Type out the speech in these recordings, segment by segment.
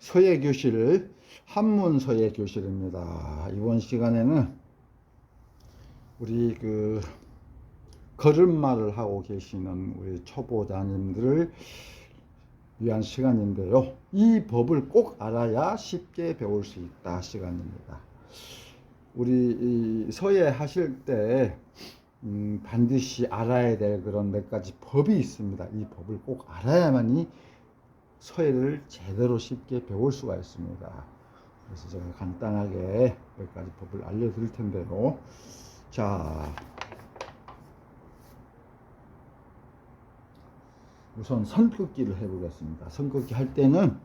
서예 교실, 한문 서예 교실입니다. 이번 시간에는 우리 걸음마를 하고 계시는 우리 초보자님들을 위한 시간인데요. 이 법을 꼭 알아야 쉽게 배울 수 있다 시간입니다. 우리 서예 하실 때 반드시 알아야 될 그런 몇 가지 법이 있습니다. 이 법을 꼭 알아야만이 서예를 제대로 쉽게 배울 수가 있습니다. 그래서 제가 간단하게 몇 가지 법을 알려드릴 텐데요. 자, 우선 선긋기를 해보겠습니다. 선긋기 할 때는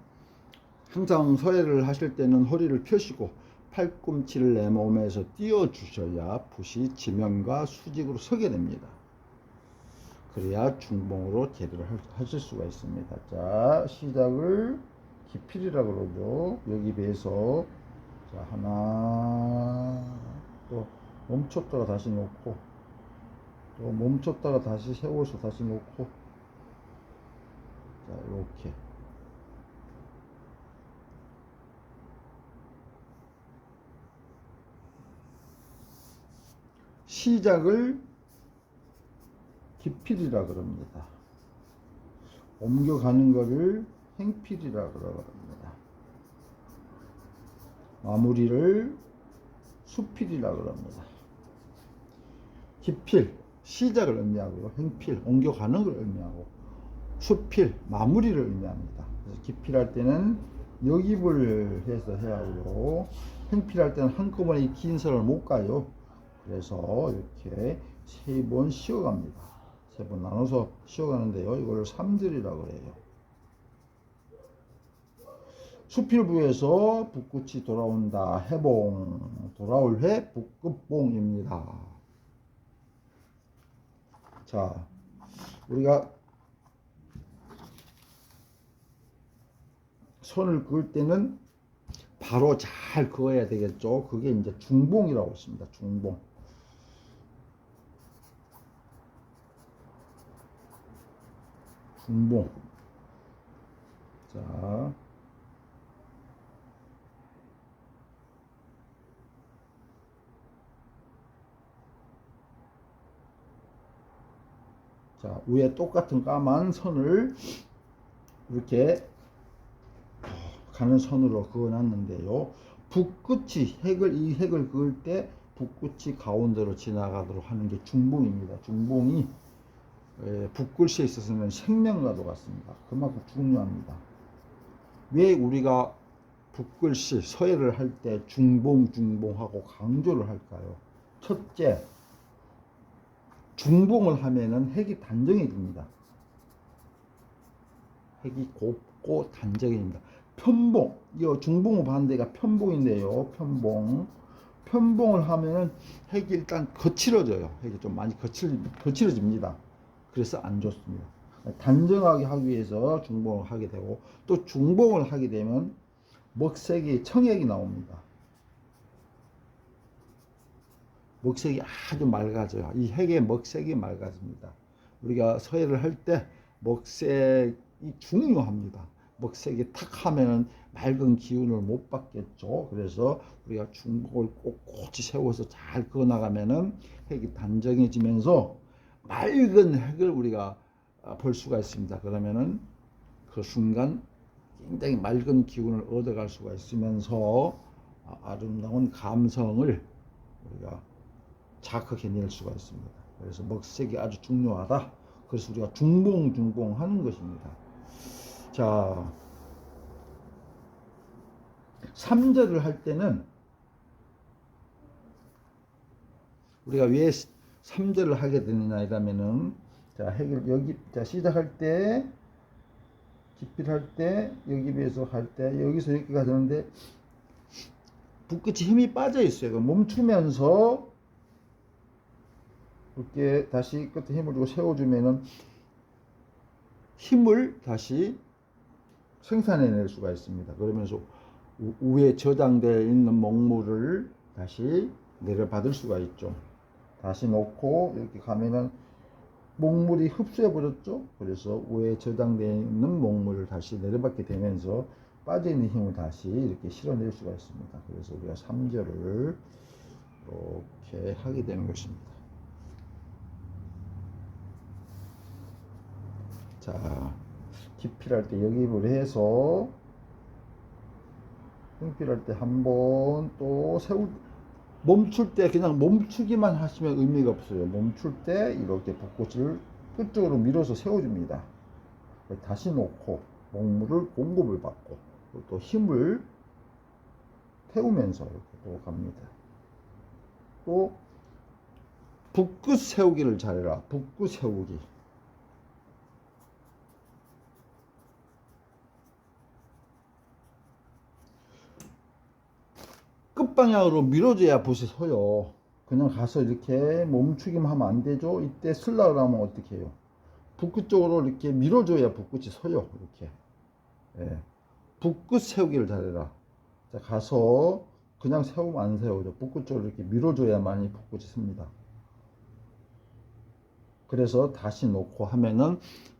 항상 서예를 하실 때는 허리를 펴시고 팔꿈치를 내 몸에서 띄워주셔야 붓이 지면과 수직으로 서게 됩니다. 그래야 중봉으로 제대로 하실 수가 있습니다. 자, 시작을 기필이라고 그러죠. 여기 비해서 자, 하나, 또 멈췄다가 다시 놓고, 또 멈췄다가 다시 세워서 다시 놓고, 자, 이렇게 시작을 기필이라 그럽니다. 옮겨가는 거를 행필이라 그럽니다. 마무리를 수필이라 그럽니다. 기필, 시작을 의미하고요. 행필, 옮겨가는 걸 의미하고, 수필, 마무리를 의미합니다. 그래서 기필할 때는 역입을 해서 해야 하고요. 행필할 때는 한꺼번에 긴 선을 못 가요. 그래서 이렇게 세 번 쉬어갑니다. 세 번 나눠서 쉬어가는데요. 이걸 삼절이라고 해요. 수필부에서 붓끝이 돌아온다. 해봉, 돌아올 해 붓끝봉입니다. 자, 우리가 손을 그을 때는 바로 잘 그어야 되겠죠. 그게 이제 중봉이라고 있습니다. 중봉. 중봉. 자, 자, 위에 똑같은 까만 선을 이렇게 가는 선으로 그어놨는데요. 붓끝이 이 핵을 그을 때 붓끝이 가운데로 지나가도록 하는 게 중봉입니다. 중봉이 붓글씨에 있어서는 생명과도 같습니다. 그만큼 중요합니다. 왜 우리가 붓글씨 서예를 할 때 중봉하고 강조를 할까요? 첫째, 중봉을 하면은 핵이 단정해집니다. 핵이 곱고 단정해집니다. 편봉, 이 중봉의 반대가 편봉인데요. 편봉을 하면은 핵이 일단 거칠어져요. 핵이 좀 많이 거칠어집니다. 그래서 안 좋습니다. 단정하게 하기 위해서 중봉을 하게 되고, 또 중봉을 하게 되면 먹색이 청액이 나옵니다. 먹색이 아주 맑아져요. 이 핵의 먹색이 맑아집니다. 우리가 서예를 할 때 먹색이 중요합니다. 먹색이 탁 하면은 맑은 기운을 못 받겠죠. 그래서 우리가 중봉을 꼿꼿이 세워서 잘 그어 나가면은 핵이 단정해지면서 맑은 핵을 우리가 볼 수가 있습니다. 그러면은 그 순간 굉장히 맑은 기운을 얻어갈 수가 있으면서 아름다운 감성을 우리가 자극해낼 수가 있습니다. 그래서 먹색이 아주 중요하다. 그래서 우리가 중봉 하는 것입니다. 자, 3절을 할 때는 우리가 왜 3절을 하게 되느냐 이러면은, 자, 여기, 자, 시작할 때, 기필할 때, 여기 비해서 할 때, 여기서 여기가 되는데, 붓끝이 힘이 빠져 있어요. 멈추면서, 이렇게 다시 끝에 힘을 주고 세워주면은, 힘을 다시 생산해낼 수가 있습니다. 그러면서 위에 저장되어 있는 먹물을 다시 내려받을 수가 있죠. 다시 놓고 이렇게 가면은 먹물이 흡수해 버렸죠. 그래서 위에 저장되어 있는 먹물을 다시 내려받게 되면서 빠져있는 힘을 다시 이렇게 실어낼 수가 있습니다. 그래서 우리가 3절을 이렇게 하게 되는 것입니다. 자, 기필할 때 여기입을 해서 흥필할 때 한번 또 멈출 때 그냥 멈추기만 하시면 의미가 없어요. 멈출 때 이렇게 벚꽃을 끝쪽으로 밀어서 세워줍니다. 다시 놓고 목물을 공급을 받고 또 힘을 태우면서 이렇게 또 갑니다. 또 붓끝 세우기를 잘해라. 붓끝 세우기. 끝방향으로 밀어줘야 붓이 서요. 그냥 가서 이렇게 멈추기만 하면 안 되죠. 이때 쓰려고 하면 어떻게 해요? 붓끝 쪽으로 이렇게 밀어줘야 붓끝이 서요. 이렇게. 예. 붓끝 세우기를 잘해라. 자, 가서 그냥 세우면 안 세우죠. 붓끝 쪽으로 이렇게 밀어줘야만이 붓끝이 씁니다. 그래서 다시 놓고 하면은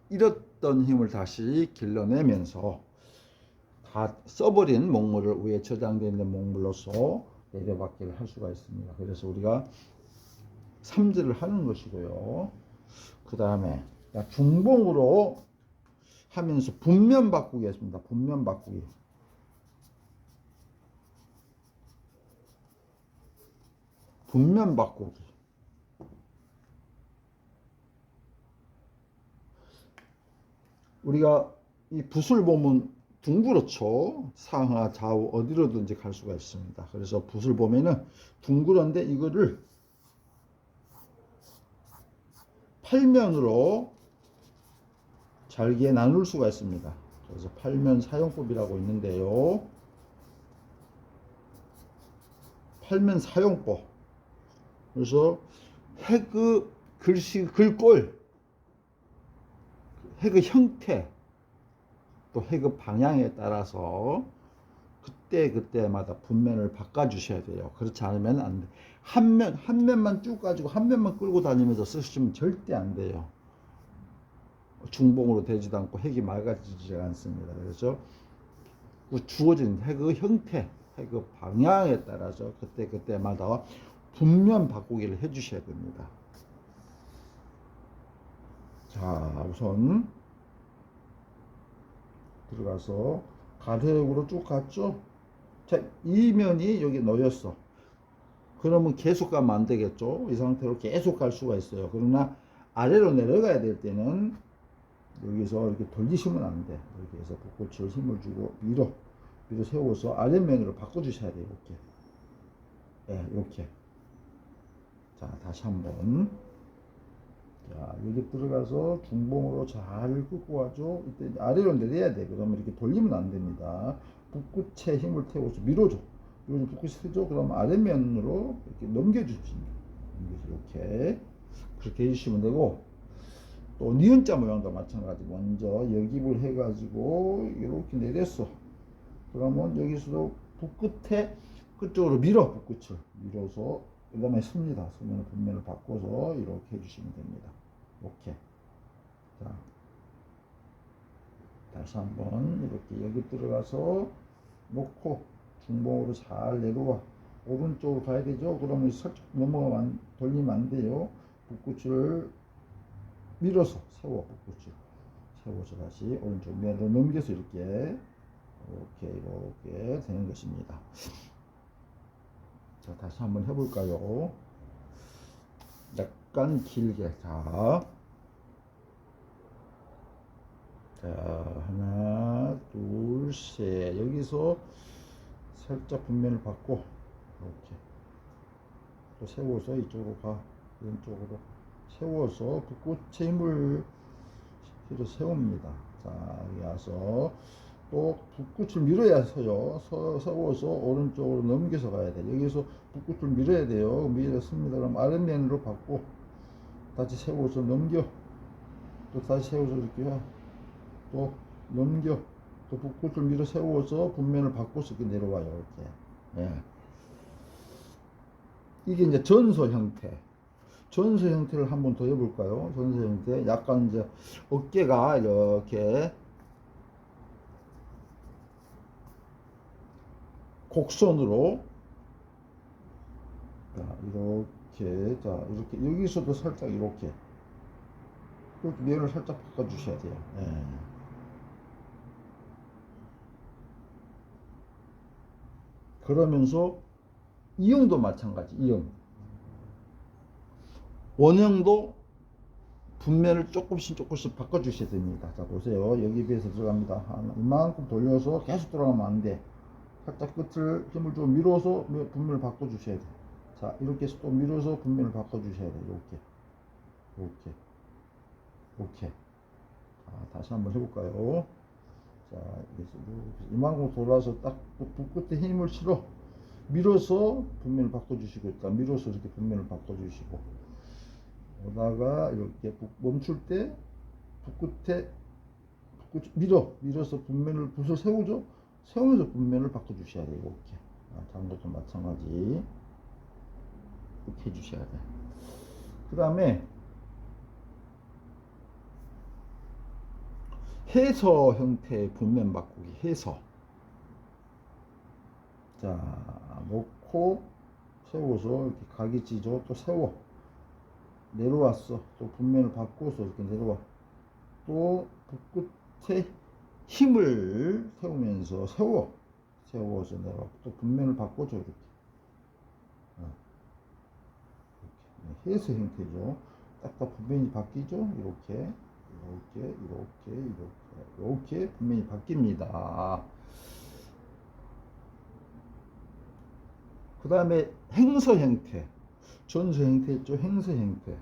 잃었던 힘을 다시 길러내면서 다 써버린 목물을 위에 저장되어 있는 목물로서 내려받기를 할 수가 있습니다. 그래서 우리가 3절을 하는 것이고요. 그 다음에 중봉으로 하면서 분면 바꾸기 했습니다. 분면 바꾸기. 분면 바꾸기. 우리가 이 붓을 보면 둥그렇죠. 상하 좌우 어디로든지 갈 수가 있습니다. 그래서 붓을 보면은 둥그런데 이거를 팔면으로 잘게 나눌 수가 있습니다. 그래서 팔면 사용법이라고 있는데요. 팔면 사용법. 그래서 해그 글씨 글꼴, 해그 형태, 또 해그 방향에 따라서 그때마다 분면을 바꿔주셔야 돼요. 그렇지 않으면 안 돼. 한 면만 쭉 가지고 한 면만 끌고 다니면서 쓰시면 절대 안 돼요. 중봉으로 되지도 않고 핵이 맑아지지 않습니다. 그래서 그 주어진 핵의 형태, 핵의 방향에 따라서 그때마다 분면 바꾸기를 해주셔야 됩니다. 자, 우선 들어가서 가대역으로 쭉 갔죠. 자, 이 면이 여기 놓였어. 그러면 계속 가면 안 되겠죠. 이 상태로 계속 갈 수가 있어요. 그러나 아래로 내려가야 될 때는 여기서 이렇게 돌리시면 안 돼. 이렇게 해서 벚꽃을 힘을 주고 밀어 세워서 아랫면으로 바꿔주셔야 돼요. 이렇게. 네, 이렇게. 자, 다시 한번. 자, 여기 들어가서 중봉으로 잘 끄고 와줘. 이때 아래로 내려야 돼. 그러면 이렇게 돌리면 안 됩니다. 붓끝에 힘을 태워서 밀어줘. 붓끝이 서죠. 그럼 아랫면으로 이렇게 넘겨주십니다. 이렇게. 그렇게 해주시면 되고, 또 니은자 모양도 마찬가지. 먼저 여깁을 해가지고 이렇게 내렸어. 그러면 여기서도 붓끝에 끝쪽으로 밀어. 붓끝을 밀어서 그 다음에 씁니다. 쓰면 분면을 바꿔서 이렇게 해주시면 됩니다. 이렇게. 자, 다시 한번 이렇게 여기 들어가서 놓고 중봉으로 잘 내려와. 오른쪽으로 가야 되죠. 그러면 살짝 넘어가면 돌리면 안 돼요. 붓끝을 밀어서 세워. 붓끝을 세워서 다시 오른쪽 면으로 넘겨서 이렇게 되는 것입니다. 자, 다시 한번 해볼까요? 약간 길게. 자, 하나, 둘, 셋. 여기서 살짝 분면을 받고, 이렇게. 또 세워서 이쪽으로 가. 왼쪽으로. 세워서 붓꽃에 힘을 세웁니다. 자, 여기 와서 또 붓꽃을 밀어야 서요. 세워서 오른쪽으로 넘겨서 가야 돼. 여기서 붓꽃을 밀어야 돼요. 밀었습니다. 그럼 아랫면으로 받고 다시 세워서 넘겨. 또 다시 세워서 이렇게 또 넘겨. 또 붓꽃을 밀어 세워서 분면을 바꿔서 이렇게 내려와요. 이렇게. 예. 이게 이제 전소 형태. 전소 형태를 한번 더 해볼까요? 전소 형태. 약간 이제 어깨가 이렇게 곡선으로 자, 이렇게 자 이렇게 여기서도 살짝 이렇게 면을 살짝 바꿔 주셔야 돼요. 예. 그러면서 이형도 마찬가지. 이형 원형도 분면을 조금씩 바꿔 주셔야 됩니다. 자 보세요. 여기 비해서 들어갑니다. 이만큼 돌려서 계속 들어가면 안 돼. 살짝 끝을 힘을 좀 밀어서 분면을 바꿔 주셔야 돼. 자 이렇게 해서 또 밀어서 분면을 바꿔 주셔야 돼. 이렇게 자, 다시 한번 해볼까요? 자 이만큼 돌아서 딱 끝에 힘을 실어 밀어서 분면을 바꿔 주시고 일단 밀어서 이렇게 분면을 바꿔 주시고 오다가 이렇게 멈출 때 붓끝에 밀어서 분면을 붓을 세우죠. 세우면서 분면을 바꿔 주셔야 돼요. 이렇게 다른 것도 마찬가지 이렇게 해주셔야 돼. 그 다음에 해서 형태의 분면 바꾸기. 해서 자 놓고 세워서 이렇게 각이 찌죠. 또 세워 내려왔어. 또 분면을 바꿔서 이렇게 내려와. 또 붓끝에 힘을 세우면서 세워서 내려와. 또 분면을 바꿔줘. 이렇게. 해서 형태죠. 딱딱 분면이 바뀌죠. 이렇게 분면이 바뀝니다. 그 다음에 행서 형태. 전서 형태 있죠. 행서 형태.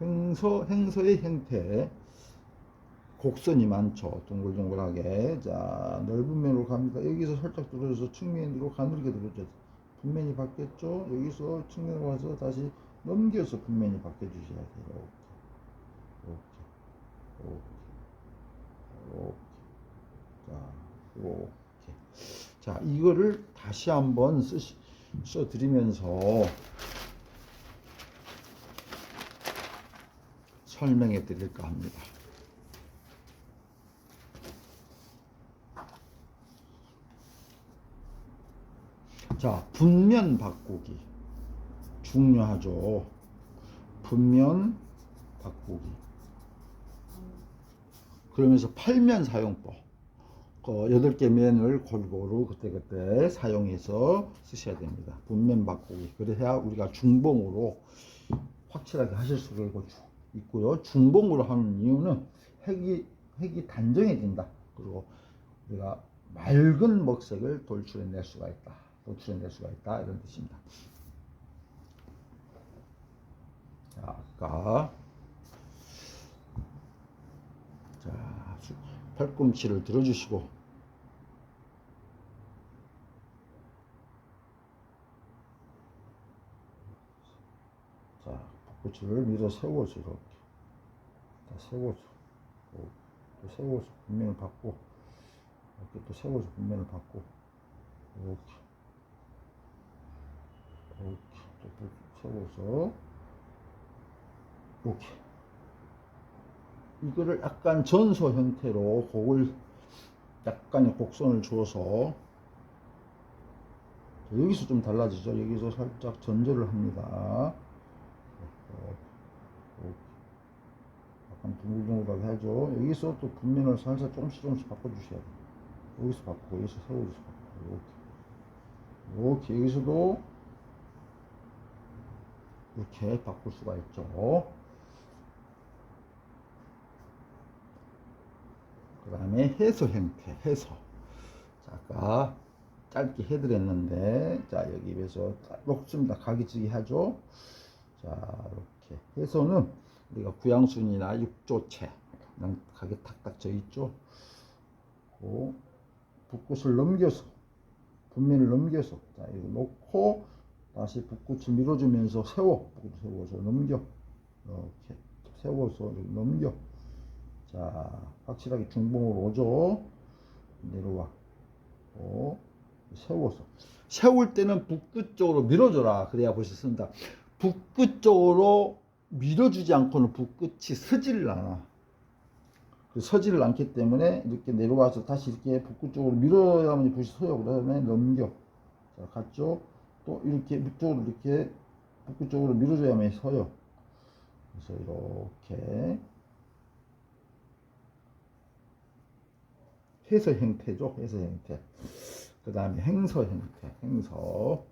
행서의 형태. 곡선이 많죠. 동글동글하게. 자, 넓은 면으로 갑니다. 여기서 살짝 들어서 측면으로 가늘게 들어줘요. 분면이 바뀌었죠. 여기서 측면으로 와서 다시 넘겨서 분면이 바뀌어주셔야 돼요. 이렇게. 자, 이거를 다시 한번 써드리면서 설명해 드릴까 합니다. 자, 분면 바꾸기 중요하죠. 분면 바꾸기. 그러면서 팔면 사용법. 8개 면을 골고루 그때그때 사용해서 쓰셔야 됩니다. 분면 바꾸기. 그래야 우리가 중봉으로 확실하게 하실 수가 있고요. 중봉으로 하는 이유는 핵이 단정해진다. 그리고 우리가 맑은 먹색을 도출해낼 수가 있다. 이런 뜻입니다. 자, 아까 팔꿈치를 들어주시고 자, 붓끝을 밀어 세워서 이렇게 세워서 또 세워서 분면을 받고 이렇게 또 세워서 분면을 받고 이렇게 또 세워서 이렇게 이거를 약간 전소 형태로 곡을 약간의 곡선을 주어서 여기서 좀 달라지죠. 여기서 살짝 전조를 합니다. 약간 둥글둥글하게 하죠. 여기서 또 분면을 살살 조금씩 바꿔주셔야 돼요. 여기서 바꾸고 여기서 세워서 바꾸고 이렇게 여기서도 이렇게 바꿀 수가 있죠. 그 다음에 해서 형태, 해서. 자, 아까 짧게 해드렸는데, 자, 여기에서 녹습니다. 각이 지게 하죠. 자, 이렇게. 해서는 우리가 구양순이나 육조체, 그냥 각이 탁탁 져 있죠. 그 붓끝을 넘겨서, 분면을 넘겨서, 자, 이거 놓고, 다시 붓끝을 밀어주면서 세워서 넘겨. 이렇게 세워서 넘겨. 자, 확실하게 중봉으로 오죠. 내려와. 세워서. 세울 때는 붓끝 쪽으로 밀어줘라. 그래야 보셨습니다. 붓끝 쪽으로 밀어주지 않고는 붓끝이 서지를 않아. 서지를 않기 때문에 이렇게 내려와서 다시 이렇게 붓끝 쪽으로 밀어야만 붓이 서요. 그 다음에 넘겨. 자, 갔죠? 또 이렇게 북쪽으로 이렇게 북구 쪽으로 밀어줘야만 서요. 그래서 이렇게 해서 형태죠. 해서 형태. 그 다음에 행서 형태. 행서.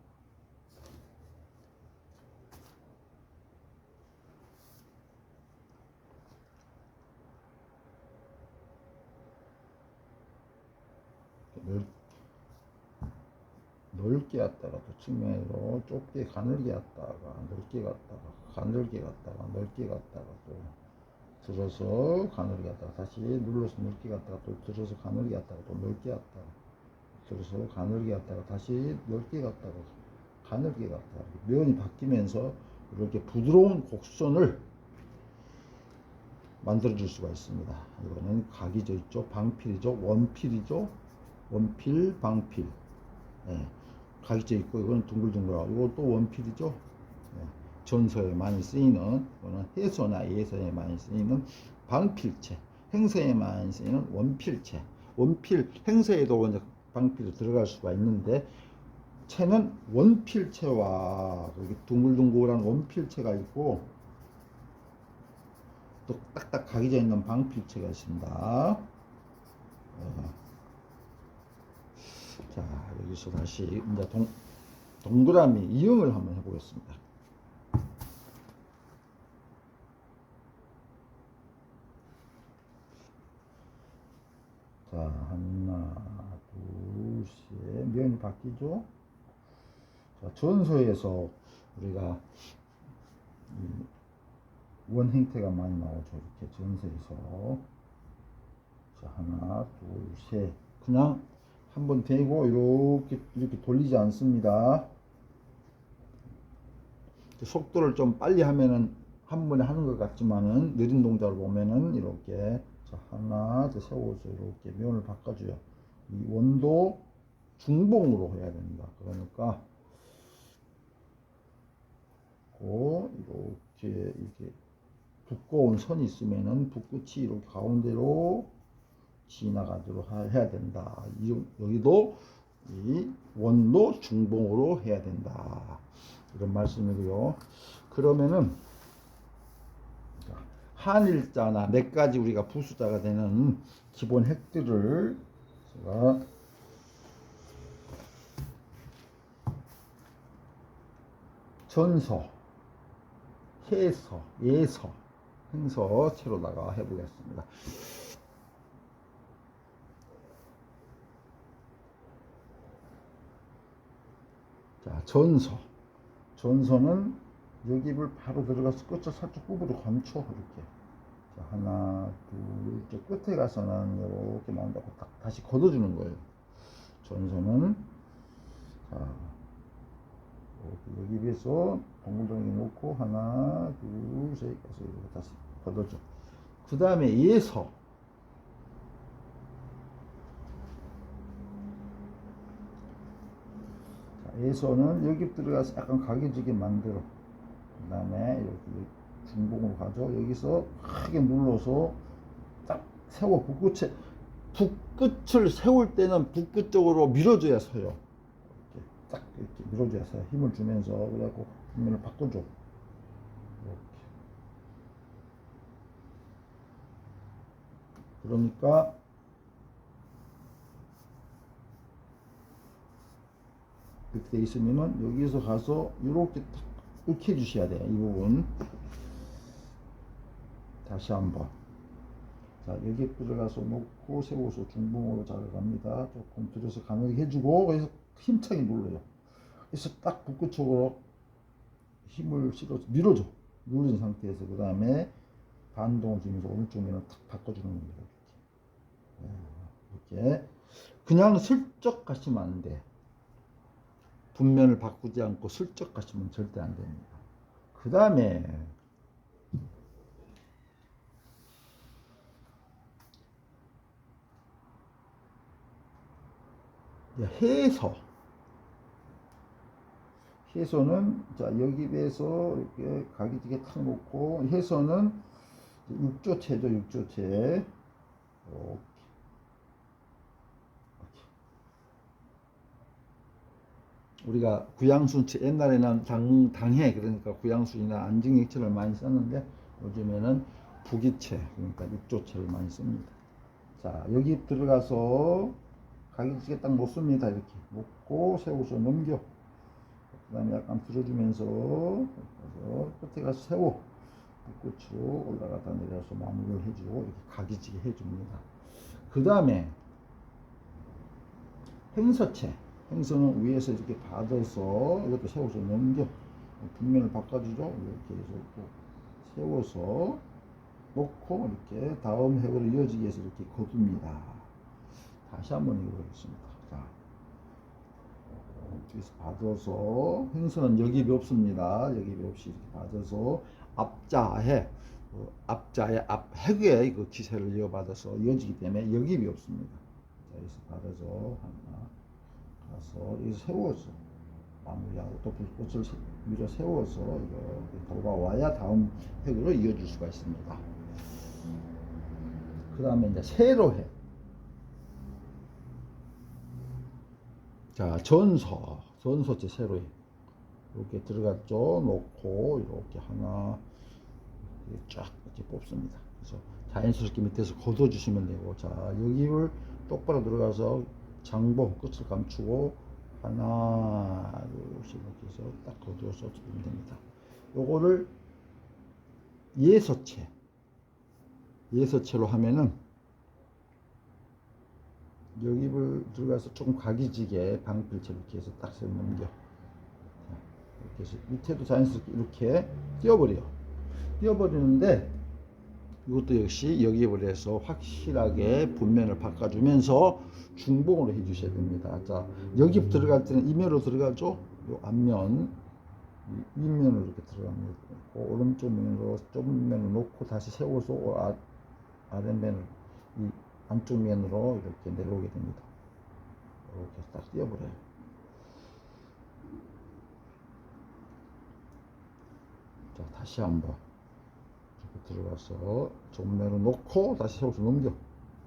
넓게 갔다가 또 측면으로 좁게 가늘게 갔다가 넓게 갔다가 가늘게 갔다가 넓게 갔다가 또 들어서 가늘게 갔다가 다시 눌러서 넓게 갔다가 또 들어서 가늘게 갔다가 또 넓게 갔다가 들어서 가늘게 갔다가 다시 넓게 갔다가 가늘게 갔다가 면이 바뀌면서 이렇게 부드러운 곡선을 만들어 줄 수가 있습니다. 이거는 각이죠. 있죠. 방필이죠. 원필이죠. 원필, 방필. 예. 각이져 있고 이거는 둥글둥글하고 이것도 원필이죠. 예. 전서에 많이 쓰이는 이거는 해서나 예서에 많이 쓰이는 방필체, 행서에 많이 쓰이는 원필체. 원필 행서에도 이제 방필이 들어갈 수가 있는데 체는 원필체와 이렇게 둥글둥글한 원필체가 있고 또 딱딱 각이져 있는 방필체가 있습니다. 자, 여기서 다시 이제 동그라미 이응을 한번 해보겠습니다. 자, 하나, 둘, 셋. 면이 바뀌죠? 자, 전서에서 우리가 원 형태가 많이 나오죠. 이렇게 전서에서. 자, 하나, 둘, 셋. 그냥 한번 대고 이렇게 돌리지 않습니다. 속도를 좀 빨리 하면은 한 번에 하는 것 같지만은 느린 동작을 보면은 이렇게 자, 하나 세워서 이렇게 면을 바꿔줘요. 이 원도 중봉으로 해야 됩니다. 그러니까 이렇게 두꺼운 선이 있으면은 붓끝이 이렇게 가운데로 지나가도록 해야 된다. 여기도 이 원도 중봉으로 해야 된다. 이런 말씀이고요. 그러면은 한일자나 몇 가지 우리가 부수자가 되는 기본 핵들을 제가 전서, 해서, 예서, 행서체로다가 해보겠습니다. 자, 전서는 여기를 바로 들어가서 끝을 살짝 굽으로 감춰 이렇게. 자, 하나, 둘, 저 끝에 가서는 이렇게 나온다고 다시 걷어주는 거예요. 전서는 자, 여기 위에서 동글동글 놓고 하나, 둘, 셋 해서 이렇게 다시 걷어줘. 그 다음에 예서. 예서는 여기 들어가서 약간 각이지게 만들어. 그 다음에 이렇게 중봉으로 가죠. 여기서 크게 눌러서 딱 세워. 붓끝을 세울 때는 붓끝 쪽으로 밀어줘야 서요. 이렇게 딱 이렇게 밀어줘야 서요. 힘을 주면서 그래갖고 뒷면을 바꿔줘. 이렇게. 그러니까 이렇게 돼 있으면은 여기서 가서 이렇게 딱 이렇게 해주셔야 돼요. 이 부분 다시 한번. 자, 여기 들어가서 놓고 세워서 중봉으로 작업합니다. 조금 들여서 가늘게 해주고 그래서 힘차게 눌러요. 그래서 딱 붓끝 쪽으로 힘을 실어서 밀어줘. 누른 상태에서 그 다음에 반동을 주면서 오른쪽 면을 탁 바꿔주는 겁니다. 이렇게 그냥 슬쩍 가시면 안 돼. 분면을 바꾸지 않고 슬쩍 가시면 절대 안 됩니다. 그 다음에 해서는 자 여기 비해서 이렇게 각이지게 탁 놓고 해서는 육조체죠. 육조체 우리가 구양순체 옛날에는 당해 그러니까 구양순이나 안징액체를 많이 썼는데 요즘에는 부기체 그러니까 육조체를 많이 씁니다. 자 여기 들어가서 가기지게 딱 놓습니다. 이렇게 놓고 세워서 넘겨. 그 다음에 약간 들어주면서 끝에 가서 세워 끝으로 올라가다 내려서 마무리를 해주고 이렇게 가기지게 해줍니다. 그 다음에 행서체 행서는 위에서 이렇게 받아서 이것도 세워서 넘겨 뒷면을 바꿔주죠. 이렇게 해서 세워서 놓고 이렇게 다음 획으로 이어지게 해서 이렇게 거둡니다. 다시 한번 해보겠습니다. 자, 뒤에서 받아서 행서는 여깁이 없습니다. 여깁이 없이 이렇게 받아서 앞자에 앞 획에 그 기세를 이어받아서 이어지기 때문에 여깁이 없습니다. 자, 여기서 받아서 하나 가서 여기서 세워서 마무리하고 또 불꽃을 밀어 세워서 이렇게 돌아와야 다음 획으로 이어질 수가 있습니다. 그 다음에 이제 세로획. 자, 전소체 세로획. 이렇게 들어갔죠. 놓고 이렇게 하나 쫙 이렇게 뽑습니다. 그래서 자연스럽게 밑에서 걷어주시면 되고, 자 여기를 똑바로 들어가서 장봉 끝을 감추고 하나 둘씩 이렇게 해서 딱 걷어서 주면 됩니다. 요거를 예서체로 하면은 여기를 들어가서 조금 각이지게 방필체로 이렇게 해서 딱 넘겨. 이렇게 해서 밑에도 자연스럽게 이렇게 띄워버리는데 이것도 역시 여기에 해서 확실하게 분면을 바꿔주면서 중봉으로 해주셔야 됩니다. 자, 여기 들어갈 때는 이면으로 들어가죠. 요 앞면, 윗면으로 이렇게 들어갑니다. 오른쪽 면으로 좁은 면을 놓고 다시 세워서 아랫면을 이 안쪽 면으로 이렇게 내려오게 됩니다. 이렇게 딱 띄워버려요. 자, 다시 한번 이렇게 들어가서 정면으로 놓고 다시 세워서 넘겨.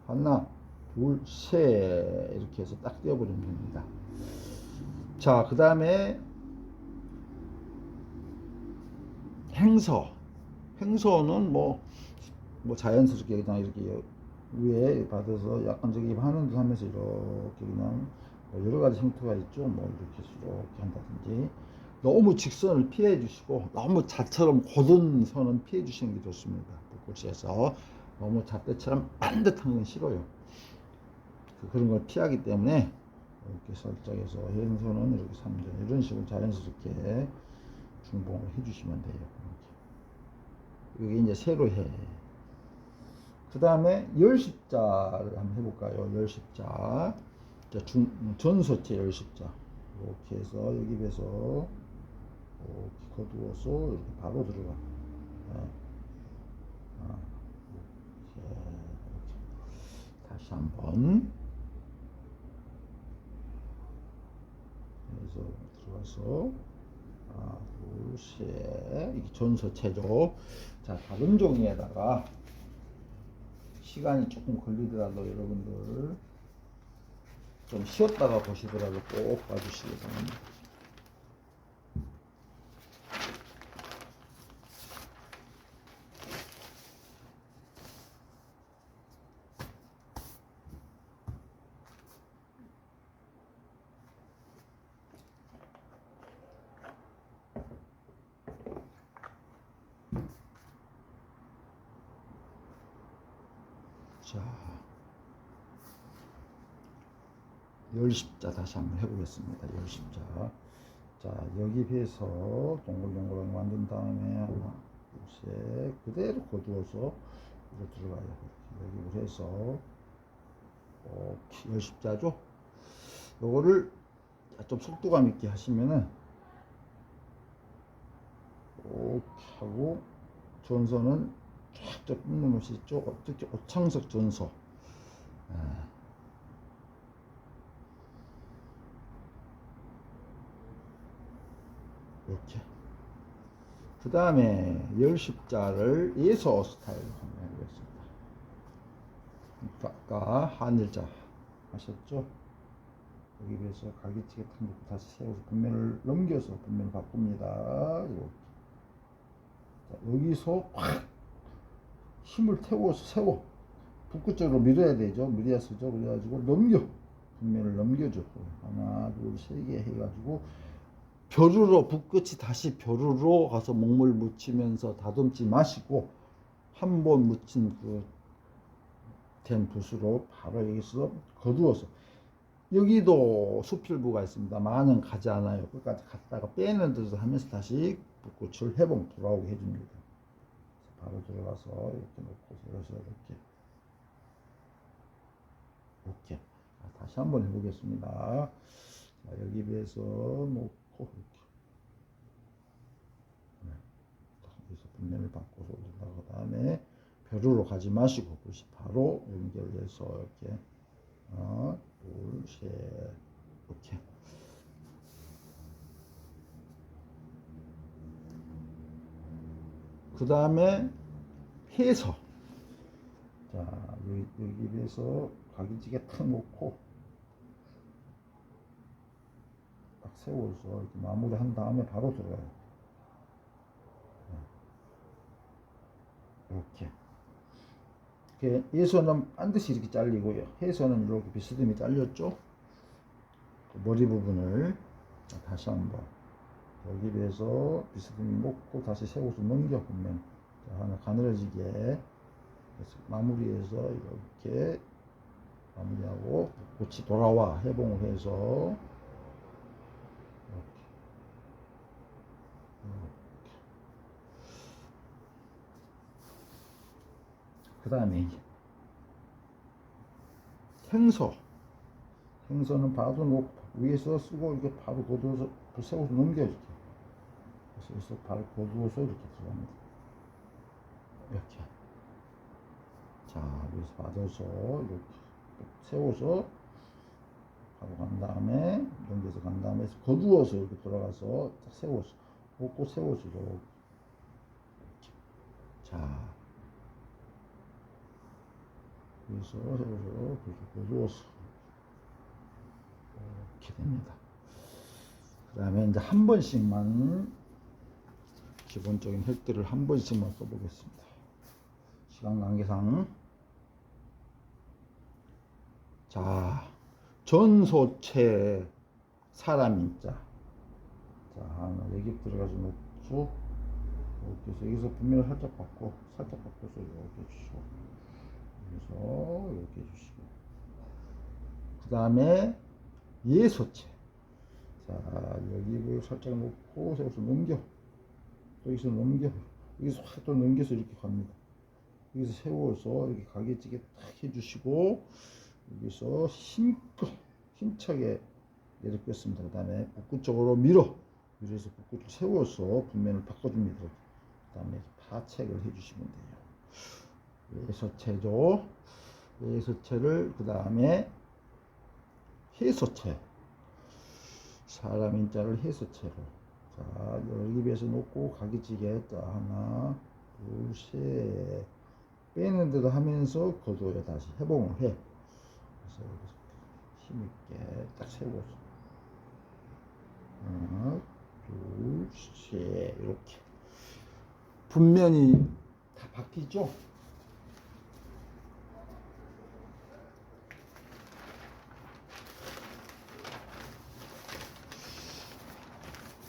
하나, 둘, 셋 이렇게 해서 딱 띄워버리면 됩니다. 자, 그 다음에 행서는 뭐 자연스럽게 그냥 이렇게 위에 받아서 약간 저기 하는 듯 하면서 이렇게 그냥 여러 가지 형태가 있죠. 뭐 이렇게 한다든지 너무 직선을 피해 주시고 너무 자처럼 곧은 선은 피해 주시는 게 좋습니다. 불꽃시에서 너무 잣대처럼 반듯한 건 싫어요. 그런 걸 피하기 때문에 이렇게 살짝 해서 행선은 이렇게 3전 이런 식으로 자연스럽게 중봉을 해주시면 돼요. 이게 이제 세로 해. 그 다음에 열십자를 한번 해볼까요? 열십자. 전소체 열십자. 이렇게 해서 여기에서 이렇게 거두어서 이렇게 바로 들어가. 네. 이렇게. 다시 한번. 그래서 들어가서 하나, 둘, 셋. 이게 전소체죠. 자, 다른 종이에다가 시간이 조금 걸리더라도 여러분들 좀 쉬었다가 보시더라도 꼭 봐주시기 바랍니다. 자, 열십자 다시 한번 해보겠습니다. 열십자. 자, 여기 해서 동글동글하게 만든 다음에 하나, 둘, 셋 그대로 거두어서 이렇게 들어가요. 여기 해서 열십자죠. 요거를 좀 속도감 있게 하시면은 이렇게 하고 전선은 쫙쫙 뿜는 것이 있죠. 특히 오창석 전소. 이렇게. 그 다음에 열십자를 예서 스타일로 한번 해보겠습니다. 아까 한일자 하셨죠? 여기 비해서 갈기치게 탁 놓고 다시 세워서 분면을 넘겨서 분면을 바꿉니다. 이렇게. 자, 여기서 확 힘을 태워서 세워 북구 쪽으로 밀어야 되죠. 밀어야 쓰죠. 그래가지고 넘겨 분면을 넘겨줘. 하나 둘 세 개 해가지고 벼루로 붓끝이 다시 벼루로 가서 목물 묻히면서 다듬지 마시고 한 번 묻힌 그 된 붓으로 바로 여기서 거두어서 여기도 수필부가 있습니다. 많은 가지 않아요. 끝까지 갔다가 빼는 듯 하면서 다시 붓끝을 해봉 돌아오게 해줍니다. 바로 들어가서 이렇게 놓고 들어서 이렇게 다시 한번 해보겠습니다. 자, 여기 비해서 놓고 이렇게 여기서 분면을 바꿔서 올린다고 그 다음에 벼루로 가지 마시고 붓이 바로 연결해서 이렇게 하나 둘 셋 이렇게 그 다음에 해서 자 여기 비해서 가기지게 탁 놓고 딱 세워서 이렇게 마무리한 다음에 바로 들어가요. 이렇게 예서는 반드시 이렇게 잘리고요. 해서는 이렇게 비스듬히 잘렸죠. 머리 부분을 다시 한번 여기 비해서 비스듬히 놓고 다시 세워서 넘겨보면 하나 가늘어지게 마무리해서 이렇게 마무리하고 붓이 돌아와 해봉을 해서 그 다음에 행서는 바로 놓고 위에서 쓰고 이렇게 바로 거두어서 세워서 넘겨줄게. 그래서 바로 거두어서 이렇게 들어갑니다. 이렇게 자 여기서 받아서 이렇게 세워서 바로 간 다음에 넘겨서 간 다음에 거두어서 이렇게 들어가서 딱 세워서 꽂고 세워서 이렇게 자 여기서 세워서 거두어서 이렇게 됩니다. 그 다음에 이제 한 번씩만 기본적인 획들을 한 번씩만 써보겠습니다. 시간 관계상 자 전소체 사람인자 자 하나 여기 들어가서 놓고 이렇게 해서 여기서 분면을 살짝 바꿔서 이렇게 주시고 여기서 이렇게 해주시고 그 다음에 예소체 자 여기 살짝 놓고 세워서 넘겨 또 여기서 넘겨 여기서 확 또 넘겨서 이렇게 갑니다. 여기서 세워서 이렇게 가게지게 딱 해주시고 여기서 힘차게 내려뺐습니다. 그 다음에 붓구 쪽으로 밀어서 붓구를 세워서 분면을 바꿔줍니다. 그 다음에 파책을 해주시면 돼요. 예소체죠. 예소체를 그 다음에 해소체 사람 인자를 해소체로 자 여기 비해서 놓고 가기지게 하나 둘 셋 빼는 데도 하면서 거두어 다시 해봉을 해. 그래서 힘있게 딱 세워서 하나 둘 셋 이렇게 분면이 다 바뀌죠.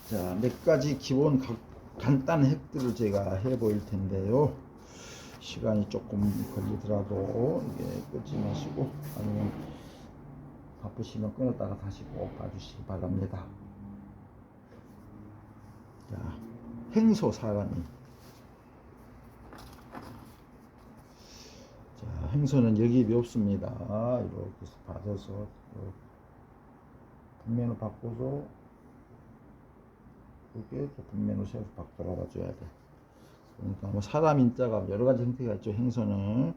자, 몇 가지 기본 간단한 획들을 제가 해 보일 텐데요. 시간이 조금 걸리더라도 이게 끊지 마시고 아니면 바쁘시면 끊었다가 다시 꼭 봐주시기 바랍니다. 자, 행소 사람이 자, 행소는 여기 없습니다. 이렇게 해서 받아서 분면을 바꿔서 이렇게 또 분면을 세워서 박 돌아가 줘야 돼. 그러니까 뭐 사람 인자가 여러 가지 형태가 있죠. 행선은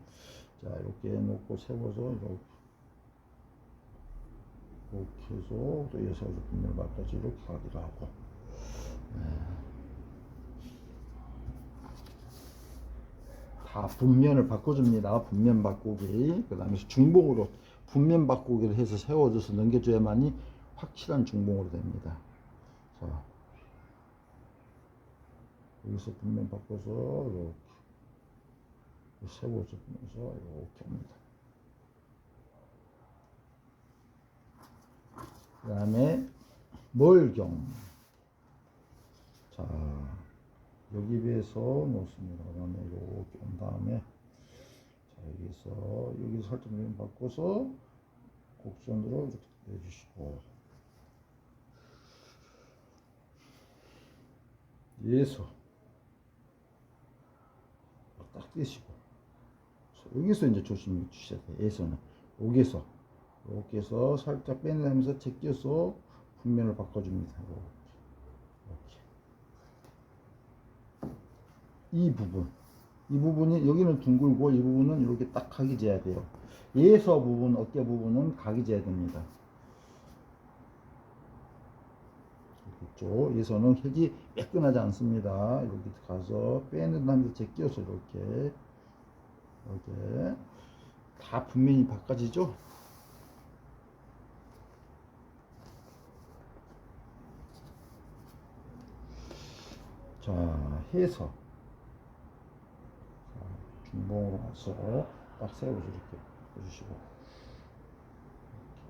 자 이렇게 놓고 세워서 이렇게 해서 또 여기서 분면을 바꿔서 이렇게 가기도 하고. 다 분면을 바꿔줍니다. 분면 바꾸기. 그 다음에 중복으로 분면 바꾸기를 해서 세워줘서 넘겨줘야만이 확실한 중봉으로 됩니다. 자, 여기서 분면 바꿔서 이렇게 세워서 이렇게 합니다. 그 다음에 멀경. 자, 여기 비해서 놓습니다. 그 다음에 이렇게 온 다음에 자, 여기서 살짝 면 바꿔서 곡선으로 이렇게 내주시고, 여기서 딱 떼시고, 여기서 이제 조심히 주셔야 돼요. 여기서는 여기서 이렇게 해서 살짝 빼내면서 제껴서 분면을 바꿔줍니다. 이렇게. 이 부분이 여기는 둥글고 이 부분은 이렇게 딱 각이 재야 돼요. 예서 부분, 어깨 부분은 각이 재야 됩니다. 그렇죠. 예서는 획이 매끈하지 않습니다. 이렇게 가서 빼는 다음에 제껴서 이렇게 다 분면이 바꿔지죠. 자, 해서 중봉으로 가서 딱 세워서 이렇게 해주시고,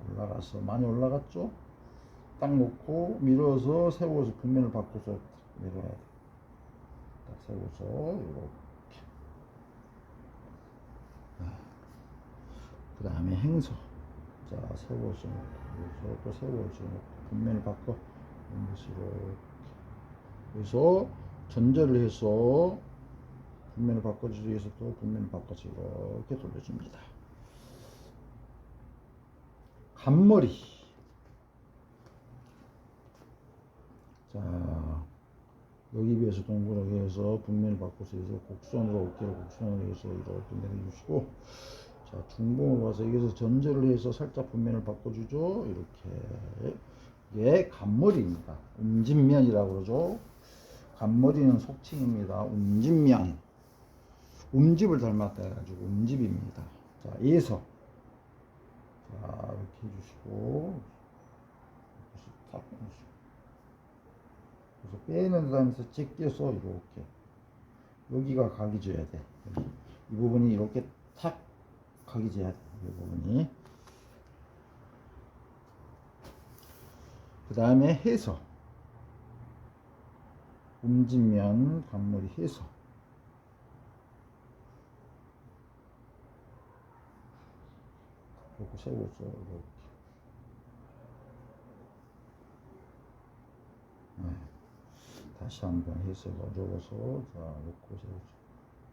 올라가서 많이 올라갔죠? 딱 놓고 밀어서 세워서 분면을 바꿔서 밀어야 돼. 딱 세워서 이렇게. 그 다음에 행서. 자, 세워서 또 세워서 분면을 바꿔 이렇게. 그래서 전제를 해서 분면을 바꿔주기 위해서 또 분면을 바꿔서 이렇게 돌려줍니다. 간머리. 자, 여기 비해서 동그랗게 해서 분면을 바꿔서 해서 곡선으로 어깨를 곡선으로 해서 이렇게 내려주시고, 자, 중봉으로 와서 여기서 전제를 해서 살짝 분면을 바꿔주죠. 이렇게. 이게 간머리입니다. 움진면이라고 그러죠. 간머리는 속칭입니다. 움진면. 움집을 닮았다 해가지고 움집입니다. 자, 에서 자, 이렇게 해주시고, 그래서 빼는 다음에서 제껴서 이렇게 여기가 각이 져야 돼. 이 부분이 이렇게 탁 각이 져야 돼. 이 부분이. 그 다음에 해서 움직면 간머리 해서 이렇게 세워서 이렇게. 네. 다시 한번 해서 어려워서 자, 놓고 세워서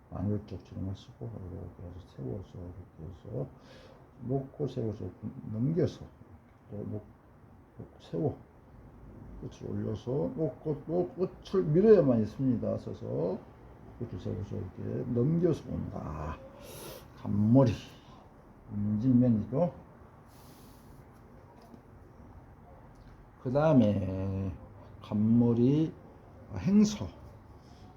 마늘쪽 지름하시고 이렇게 해서 세워서 이렇게 해서 놓고 세워서 넘겨서 또 놓고 세워 끝을 올려서 놓고 또 끝을 밀어야만 있습니다. 서서 끝을 세워서 이렇게 넘겨서 온다. 간머리 움직면이죠. 그 다음에 간머리 행서.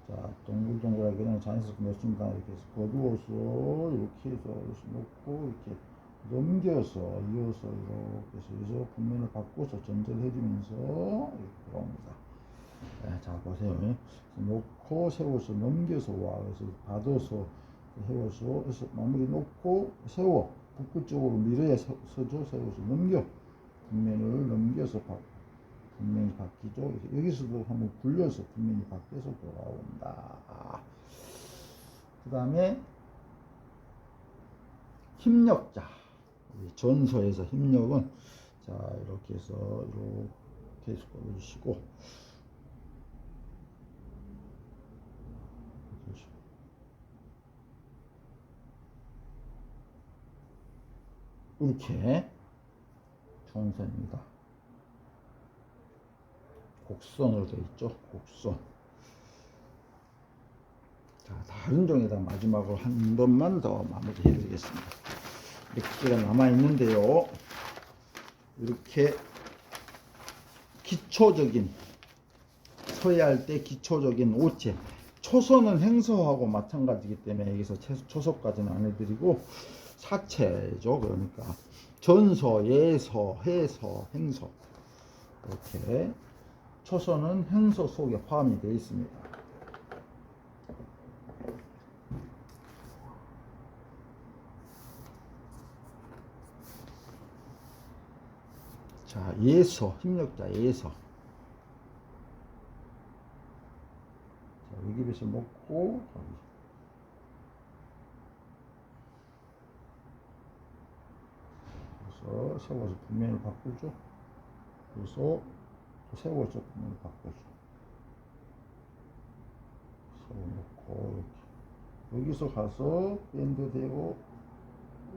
자, 동글동글하게 그냥 자연스럽게 넣습니다. 이렇게 해서 거두어서 이렇게 해서 놓고 이렇게 넘겨서 이어서 이렇게 해서 여기서 분면을 바꿔서 전제를 해주면서 이렇게 들어옵니다. 네, 자, 보세요. 놓고 세워서 넘겨서 와. 그래서 받아서 세워서 그래서 마무리 놓고 세워 북구 쪽으로 밀어야 서죠. 세워서 넘겨 분면을 넘겨서 분면이 바뀌죠. 여기서도 한번 굴려서 분면이 바뀌어서 돌아온다. 그 다음에 힘력자. 전서에서 힘력은 자, 이렇게 해서 이렇게 해서 꺼주시고, 이렇게 전선입니다. 곡선으로 되어 있죠. 곡선. 자, 다른 종에다 마지막으로 한 번만 더 마무리 해드리겠습니다. 몇 개가 남아 있는데요. 이렇게 기초적인 서야 할 때 기초적인 오체. 초선은 행서하고 마찬가지이기 때문에 여기서 초소까지는 안 해드리고 사체죠. 그러니까 전서, 예서, 해서, 행서 이렇게 초서는 행서 속에 포함이 되어 있습니다. 자, 예서, 힘력자 예서. 자, 여기 비해서 놓고 그래서 세워서 분면을 바꾸죠. 그래서 또 세워서 분면을 바꾸죠. 세워놓고 이렇게 여기서 가서 밴드 대고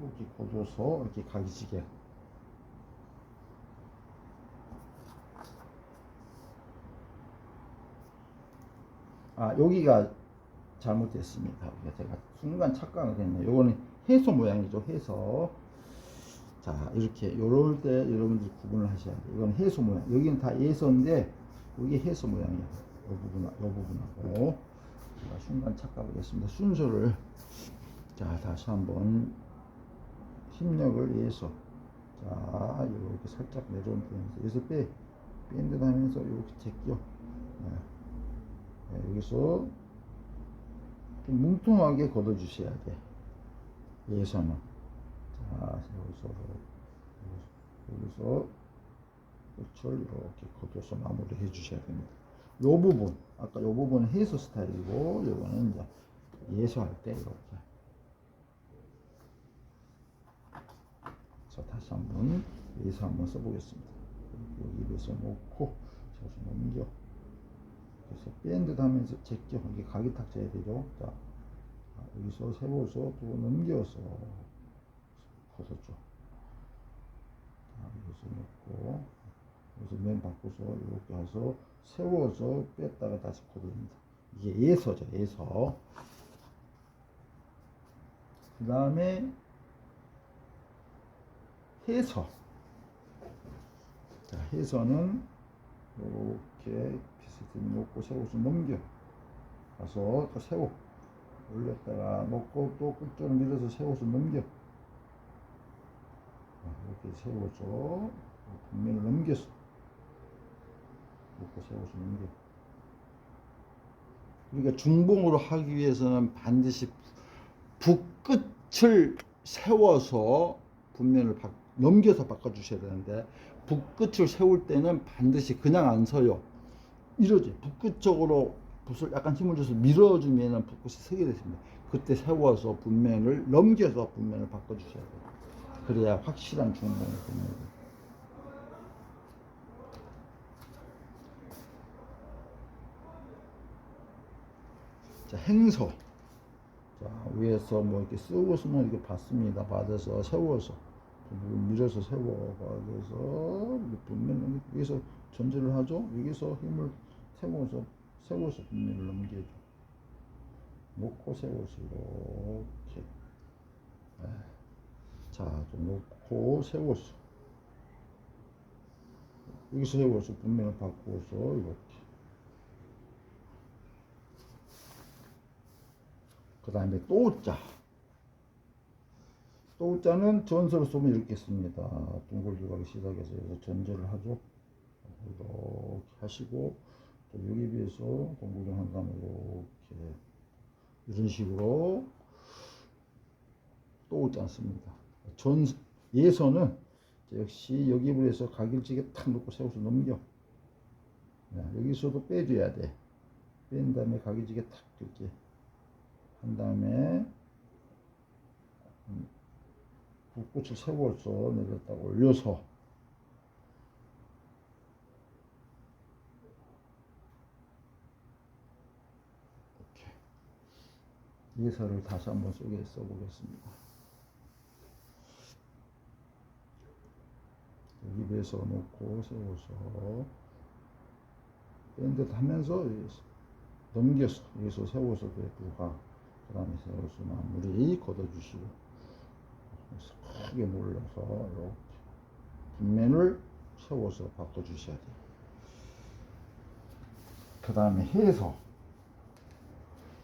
이렇게 걷어서 이렇게 각이지게. 아, 여기가 잘못됐습니다. 제가 순간 착각을 했네요. 요거는 해서 모양이죠. 해서. 자, 이렇게 요럴 때 여러분들이 구분을 하셔야 돼요. 이건 해소 모양. 여기는 다 예서인데 여기 해소 모양이에요. 요 부분하고. 제가 순간 착각을 했습니다. 순서를. 자, 다시 한번 힘력을 예서. 자, 이렇게 살짝 내려오면서 여기서 밴드 하면서 이렇게 제껴. 네, 여기서 좀 뭉퉁하게 걷어 주셔야 돼. 예서는. 자, 여기서 끝을 이렇게 걷어서 마무리 해 주셔야 됩니다. 요 부분, 아까 요 부분은 해서 스타일이고, 요거는 이제 예서할 때 이렇게. 자, 다시 한번 예서 한번 써보겠습니다. 여기 입에서 놓고, 저기서 넘겨. 그래서 밴드 하면서 제껴. 이게 각이 탁 져야 되죠. 자, 여기서 세워서 또 넘겨서 벗었죠. 여기서 놓고, 여기서 맨 바꿔서 이렇게 해서 세워서 뺐다가 다시 걷어줍니다. 이게 예서죠, 예서. 그 다음에 해서. 자, 해서는 이렇게 비스듬히 놓고 세워서 넘겨 가서 또 세워 올렸다가 놓고 또 끝쪽을 밀어서 세워서 넘겨. 이렇게 세워서 분면을 넘겼어. 놓고 세워서 넘겨. 우리가 중봉으로 하기 위해서는 반드시 붓끝을 세워서 분면을 넘겨서 바꿔주셔야 되는데, 붓끝을 세울 때는 반드시 그냥 안 서요. 이러지. 붓끝 쪽으로 붓을 약간 힘을 줘서 밀어주면 붓끝이 서게 됐습니다. 그때 세워서 분면을 넘겨서 분면을 바꿔주셔야 돼요. 그래야 확실한 중봉이 됩니다. 자, 행서. 자, 위에서 뭐 이렇게 쓰고서는 이렇게 받습니다. 받아서 세워서 밀어서 세워 받아서 분면 여기서 전제를 하죠. 여기서 힘을 세워서 분면을 넘겨줘. 놓고 세워서 이렇게. 네. 자, 좀 놓고 세워서 여기서 세워서 분면을 바꾸어서 이렇게. 그 다음에 또자. 또자는 전설을 쏘면 이렇게 씁니다. 동글기가기 시작해서 여기서 전제를 하죠. 이렇게 하시고, 또 여기 비해서 동글기 한 다음에 이렇게 이런 식으로 또자 씁니다. 예서는 역시 여기 비해서 각일지게 탁 놓고 세워서 넘겨. 여기서도 빼줘야 돼. 뺀 다음에 각일지게 탁 이렇게 한 다음에 붓꽃을 세워서 내렸다가 올려서 이렇게 예서를 다시 한번 써보겠습니다. 여기 배서 놓고 세워서 뺀 듯 하면서 넘겨서 여기서 세워서 누가 그 다음에 세워서 마무리 걷어주시고, 크게 눌러서 이렇게 뒷면을 세워서 바꿔주셔야 돼요. 그 다음에 해서.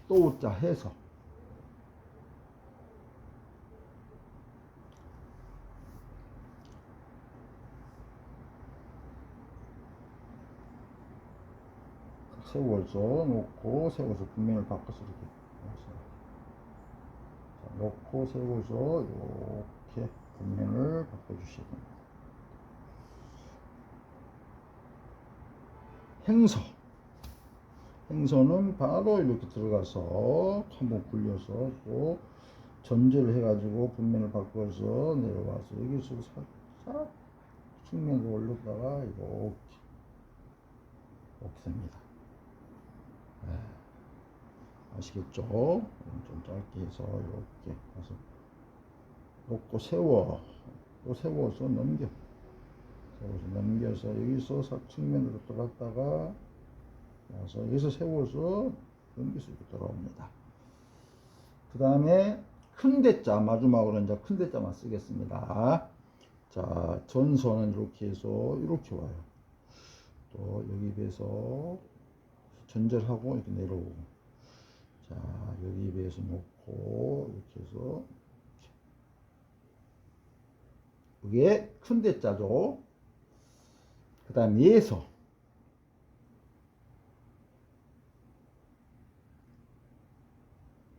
또자 해서. 세워서 놓고 세워서 분면을 바꿔서 이렇게 자, 놓고 세워서 이렇게 분면을 바꿔주셔야 됩니다. 행서. 행서는 바로 이렇게 들어가서 한번 굴려서 또 전제를 해가지고 분면을 바꿔서 내려와서 여기서 살짝 측면으로 올렸다가 이렇게 됩니다. 아시겠죠? 좀 짧게 해서 이렇게 가서 놓고 세워 또 세워서 넘겨 세워서 넘겨서 여기서 측면으로 돌았다가 와서 여기서 세워서 넘겨서 이렇게 돌아옵니다. 그 다음에 큰 대자 마지막으로 이제 큰 대자만 쓰겠습니다. 자, 전선은 이렇게 해서 이렇게 와요. 또 여기 비해서 전절하고 이렇게 내려오고, 자 여기 비해서 놓고 이렇게 해서 이게 큰 대자죠. 그 다음 예서.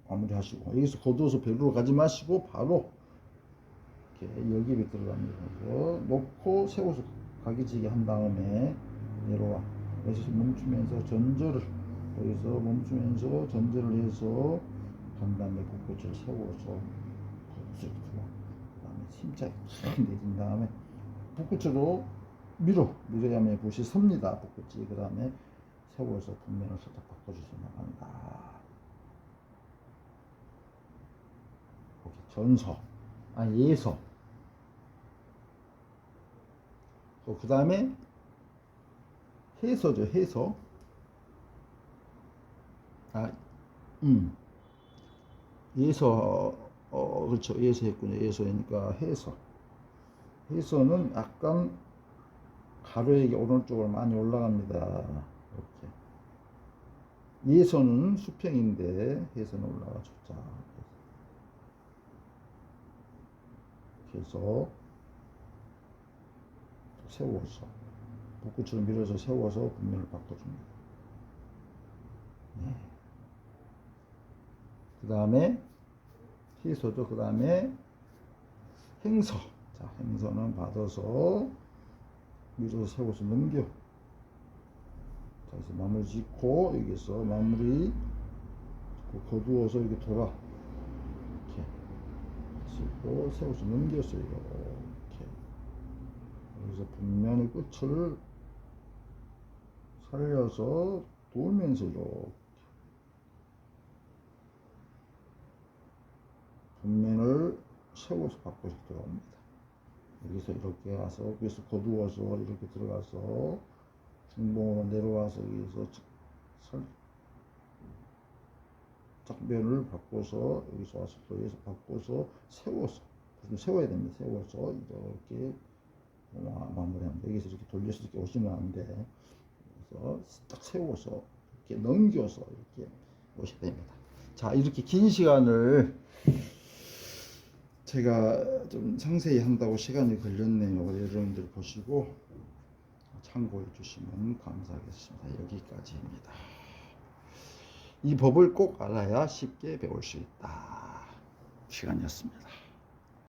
마무리 하시고 여기서 거두어서 배로로 가지 마시고 바로 이렇게 여기에 들어갑니다. 그래서 놓고 세워서 가기지게 한 다음에 내려와. 여기서 멈추면서 전절을 여기서 멈추면서 전절을 해서 간 다음에 붓끝을 세워서 붓끝을 들어. 그 다음에 힘차게 탁 내린 다음에 붓끝으로 밀어야만 붓이 섭니다. 붓끝이. 그 다음에 세워서 분면을 살짝 바꿔줘서 나간다. 전서, 예서. 또 그 다음에 해서죠. 해서. 예서. 그렇죠. 예서 했군요. 예서니까 해서. 해서는 약간 가로액이 오른쪽으로 많이 올라갑니다. 이렇게. 예서는 수평인데 해서는 올라가죠. 자, 그래서 세워서 붓끝으로 밀어서 세워서 분면을 바꿔줍니다. 네. 그 다음에 해서죠. 그 다음에 행서. 자, 행서는 받아서 밀어서 세워서 넘겨. 자, 그래서 마무리 짓고 여기서 마무리 거두어서 이렇게 돌아. 또 세워서 넘겼어요. 이렇게 여기서 분면의 끝을 살려서 돌면서 이렇게 분면을 세워서 바꿔서 들어옵니다. 여기서 이렇게 와서 여기서 거두어서 이렇게 들어가서 중봉으로 내려와서 여기서 짝면을 바꿔서 여기서 와서 또 여기서 바꿔서 세워서 세워야 됩니다. 세워서 이렇게 마무리합니다. 여기서 이렇게 돌려서 이렇게 오시면 안 돼. 그래서 딱 세워서 이렇게 넘겨서 이렇게 오셔야 됩니다. 자, 이렇게 긴 시간을 제가 좀 상세히 한다고 시간이 걸렸네요. 여러분들 보시고 참고해 주시면 감사하겠습니다. 여기까지입니다. 이 법을 꼭 알아야 쉽게 배울 수 있다. 시간이었습니다.